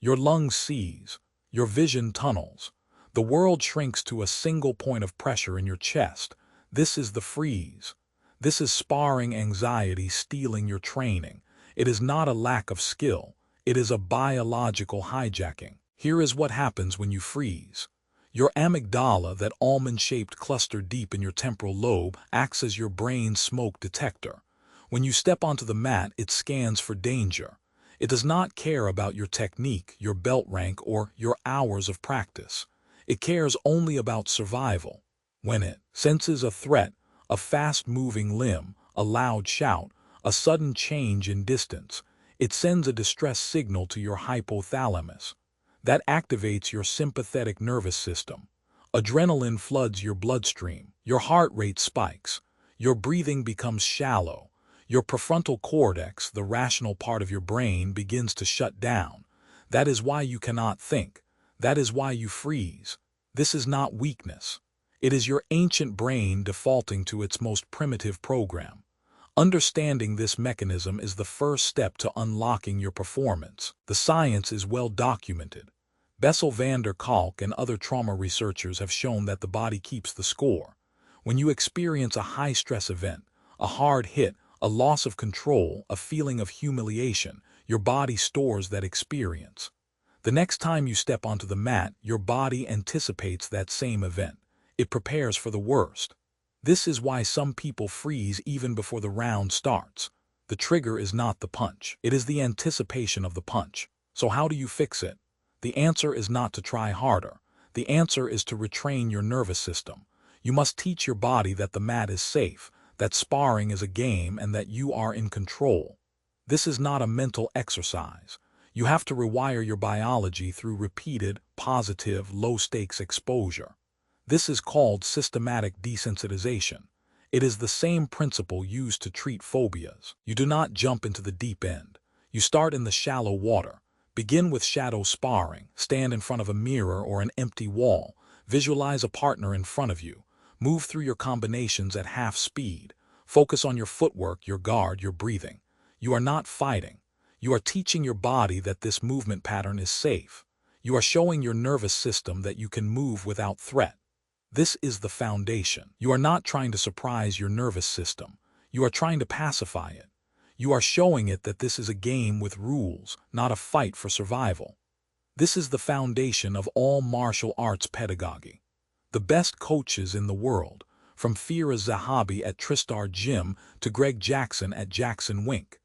Your lungs seize, your vision tunnels. The world shrinks to a single point of pressure in your chest. This is the freeze. This is sparring anxiety stealing your training. It is not a lack of skill. It is a biological hijacking. Here is what happens when you freeze. Your amygdala, that almond-shaped cluster deep in your temporal lobe, acts as your brain's smoke detector. When you step onto the mat, it scans for danger. It does not care about your technique, your belt rank, or your hours of practice. It cares only about survival. When it senses a threat, a fast-moving limb, a loud shout, a sudden change in distance, it sends a distress signal to your hypothalamus. That activates your sympathetic nervous system. Adrenaline floods your bloodstream, your heart rate spikes, your breathing becomes shallow, your prefrontal cortex, the rational part of your brain, begins to shut down. That is why you cannot think. That is why you freeze. This is not weakness. It is your ancient brain defaulting to its most primitive program. Understanding this mechanism is the first step to unlocking your performance. The science is well documented. Bessel van der Kolk and other trauma researchers have shown that the body keeps the score. When you experience a high-stress event, a hard hit, a loss of control, a feeling of humiliation, your body stores that experience. The next time you step onto the mat, your body anticipates that same event. It prepares for the worst. This is why some people freeze even before the round starts. The trigger is not the punch. It is the anticipation of the punch. So how do you fix it? The answer is not to try harder. The answer is to retrain your nervous system. You must teach your body that the mat is safe, that sparring is a game, and that you are in control. This is not a mental exercise. You have to rewire your biology through repeated, positive, low-stakes exposure. This is called systematic desensitization. It is the same principle used to treat phobias. You do not jump into the deep end. You start in the shallow water. Begin with shadow sparring. Stand in front of a mirror or an empty wall. Visualize a partner in front of you. Move through your combinations at half speed. Focus on your footwork, your guard, your breathing. You are not fighting. You are teaching your body that this movement pattern is safe. You are showing your nervous system that you can move without threat. This is the foundation. You are not trying to surprise your nervous system. You are trying to pacify it. You are showing it that this is a game with rules, not a fight for survival. This is the foundation of all martial arts pedagogy. The best coaches in the world, from Firas Zahabi at Tristar Gym to Greg Jackson at Jackson Wink,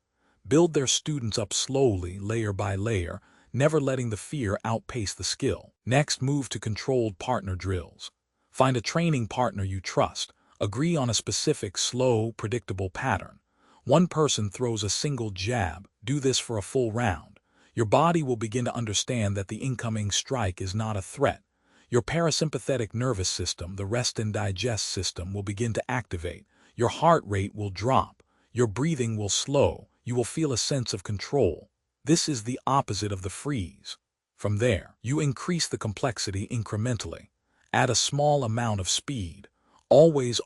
build their students up slowly, layer by layer, never letting the fear outpace the skill. Next, move to controlled partner drills. Find a training partner you trust. Agree on a specific, slow, predictable pattern. One person throws a single jab. Do this for a full round. Your body will begin to understand that the incoming strike is not a threat. Your parasympathetic nervous system, the rest and digest system, will begin to activate. Your heart rate will drop. Your breathing will slow. You will feel a sense of control. This is the opposite of the freeze. From there, you increase the complexity incrementally. Add a small amount of speed. Always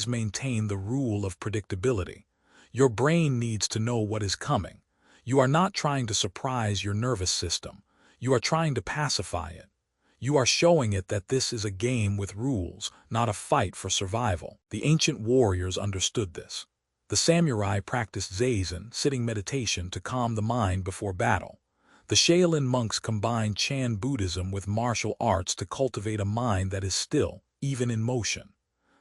maintain the rule of predictability. Your brain needs to know what is coming. You are not trying to surprise your nervous system. You are trying to pacify it. You are showing it that this is a game with rules, not a fight for survival. The ancient warriors understood this. The samurai practiced zazen, sitting meditation, to calm the mind before battle. The Shaolin monks combined Chan Buddhism with martial arts to cultivate a mind that is still, even in motion.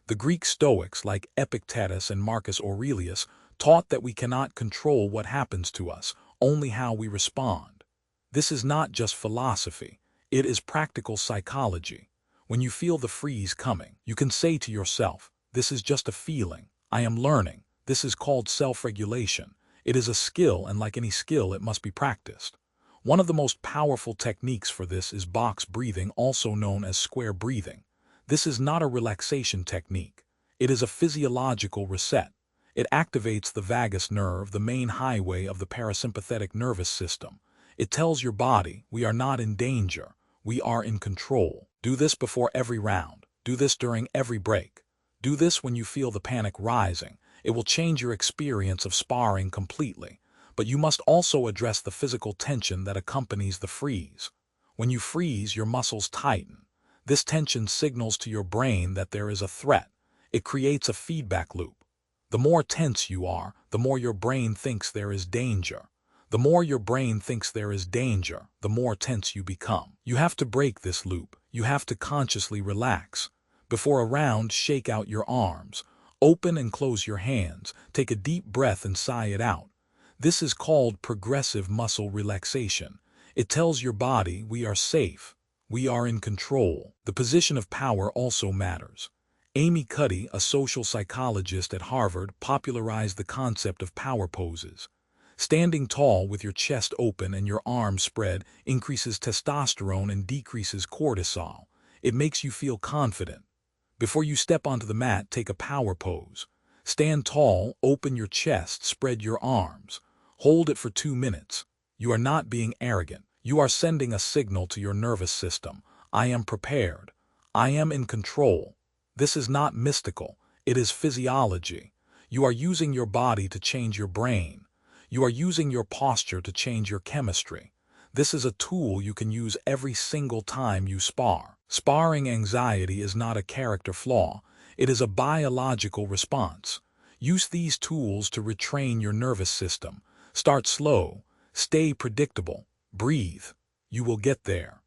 The Greek Stoics, like Epictetus and Marcus Aurelius, taught that we cannot control what happens to us, only how we respond. This is not just philosophy, it is practical psychology. When you feel the freeze coming, you can say to yourself, "This is just a feeling. I am learning." This is called self-regulation. It is a skill, and like any skill, it must be practiced. One of the most powerful techniques for this is box breathing, also known as square breathing. This is not a relaxation technique. It is a physiological reset. It activates the vagus nerve, the main highway of the parasympathetic nervous system. It tells your body, we are not in danger, we are in control. Do this before every round. Do this during every break. Do this when you feel the panic rising. It will change your experience of sparring completely. but you must also address the physical tension that accompanies the freeze. When you freeze, your muscles tighten. This tension signals to your brain that there is a threat. It creates a feedback loop. The more tense you are, the more your brain thinks there is danger. The more your brain thinks there is danger, the more tense you become. You have to break this loop. You have to consciously relax. Before a round, shake out your arms. Open and close your hands. Take a deep breath and sigh it out. This is called progressive muscle relaxation. It tells your body, we are safe. We are in control. The position of power also matters. Amy Cuddy, a social psychologist at Harvard, popularized the concept of power poses. Standing tall with your chest open and your arms spread increases testosterone and decreases cortisol. It makes you feel confident. Before you step onto the mat, take a power pose. Stand tall, open your chest, spread your arms. Hold it for 2 minutes. You are not being arrogant. You are sending a signal to your nervous system. I am prepared. I am in control. This is not mystical. It is physiology. You are using your body to change your brain. You are using your posture to change your chemistry. This is a tool you can use every single time you spar. Sparring anxiety is not a character flaw. It is a biological response. Use these tools to retrain your nervous system. Start slow. Stay predictable. Breathe. You will get there.